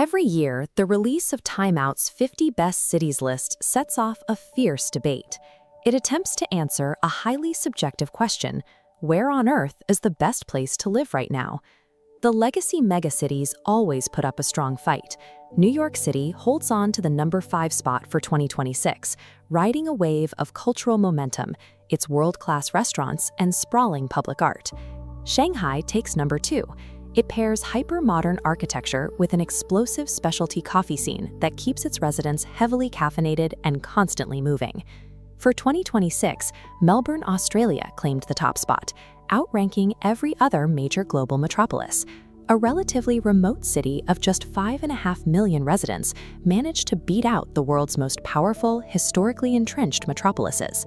Every year, the release of Time Out's 50 Best Cities list sets off a fierce debate. It attempts to answer a highly subjective question: where on earth is the best place to live right now? The legacy megacities always put up a strong fight. New York City holds on to the number 5 spot for 2026, riding a wave of cultural momentum, its world-class restaurants and sprawling public art. Shanghai takes number 2. It pairs hyper-modern architecture with an explosive specialty coffee scene that keeps its residents heavily caffeinated and constantly moving. For 2026, Melbourne, Australia claimed the top spot, outranking every other major global metropolis. A relatively remote city of just 5.5 million residents managed to beat out the world's most powerful, historically entrenched metropolises.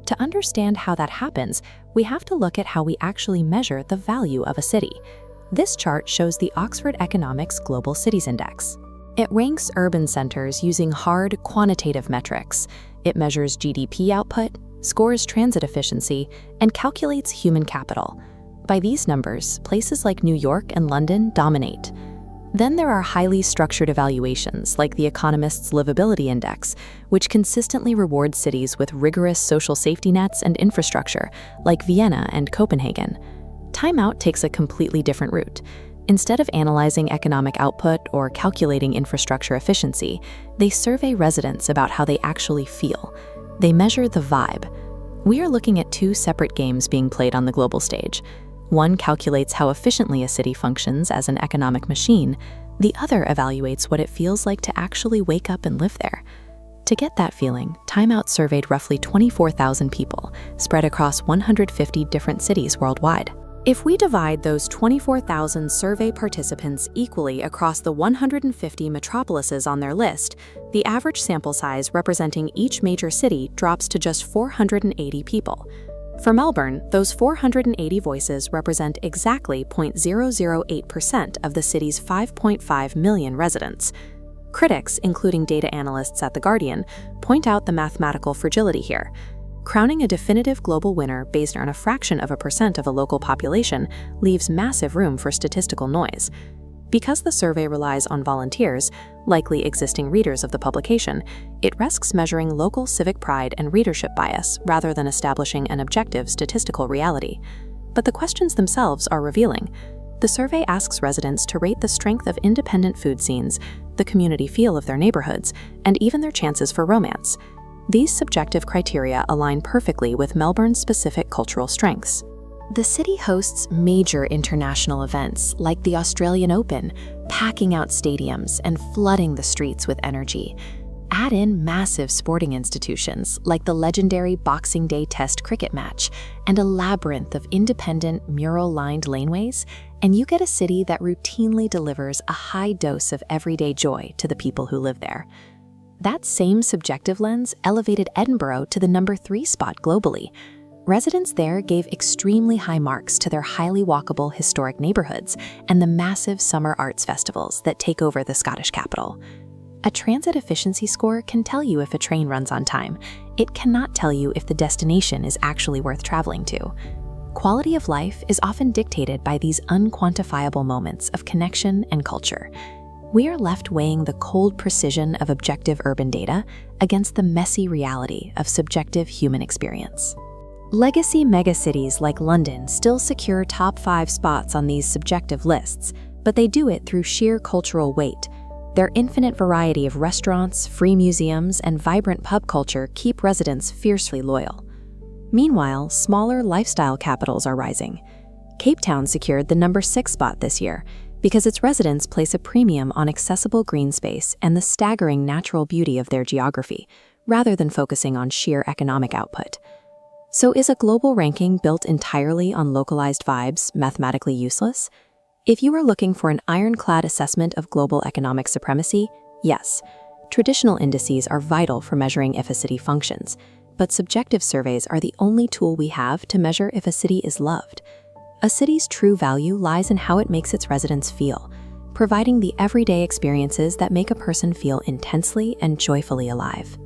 To understand how that happens, we have to look at how we actually measure the value of a city. This chart shows the Oxford Economics Global Cities Index. It ranks urban centers using hard, quantitative metrics. It measures GDP output, scores transit efficiency, and calculates human capital. By these numbers, places like New York and London dominate. Then there are highly structured evaluations like the Economist's Livability Index, which consistently rewards cities with rigorous social safety nets and infrastructure, like Vienna and Copenhagen. Time Out takes a completely different route. Instead of analyzing economic output or calculating infrastructure efficiency, they survey residents about how they actually feel. They measure the vibe. We are looking at 2 separate games being played on the global stage. One calculates how efficiently a city functions as an economic machine. The other evaluates what it feels like to actually wake up and live there. To get that feeling, Time Out surveyed roughly 24,000 people, spread across 150 different cities worldwide. If we divide those 24,000 survey participants equally across the 150 metropolises on their list, the average sample size representing each major city drops to just 480 people. For Melbourne, those 480 voices represent exactly 0.008% of the city's 5.5 million residents. Critics, including data analysts at The Guardian, point out the mathematical fragility here. Crowning a definitive global winner based on a fraction of a percent of a local population leaves massive room for statistical noise. Because the survey relies on volunteers, likely existing readers of the publication, it risks measuring local civic pride and readership bias rather than establishing an objective statistical reality. But the questions themselves are revealing. The survey asks residents to rate the strength of independent food scenes, the community feel of their neighborhoods, and even their chances for romance. These subjective criteria align perfectly with Melbourne's specific cultural strengths. The city hosts major international events like the Australian Open, packing out stadiums and flooding the streets with energy. Add in massive sporting institutions like the legendary Boxing Day Test cricket match and a labyrinth of independent mural-lined laneways, and you get a city that routinely delivers a high dose of everyday joy to the people who live there. That same subjective lens elevated Edinburgh to the number 3 spot globally. Residents there gave extremely high marks to their highly walkable historic neighborhoods and the massive summer arts festivals that take over the Scottish capital. A transit efficiency score can tell you if a train runs on time. It cannot tell you if the destination is actually worth traveling to. Quality of life is often dictated by these unquantifiable moments of connection and culture. We are left weighing the cold precision of objective urban data against the messy reality of subjective human experience. Legacy megacities like London still secure top 5 spots on these subjective lists, but they do it through sheer cultural weight. Their infinite variety of restaurants, free museums, and vibrant pub culture keep residents fiercely loyal. Meanwhile, smaller lifestyle capitals are rising. Cape Town secured the number 6 spot this year, because its residents place a premium on accessible green space and the staggering natural beauty of their geography, rather than focusing on sheer economic output. So is a global ranking built entirely on localized vibes mathematically useless? If you are looking for an ironclad assessment of global economic supremacy, yes, traditional indices are vital for measuring if a city functions, but subjective surveys are the only tool we have to measure if a city is loved. A city's true value lies in how it makes its residents feel, providing the everyday experiences that make a person feel intensely and joyfully alive.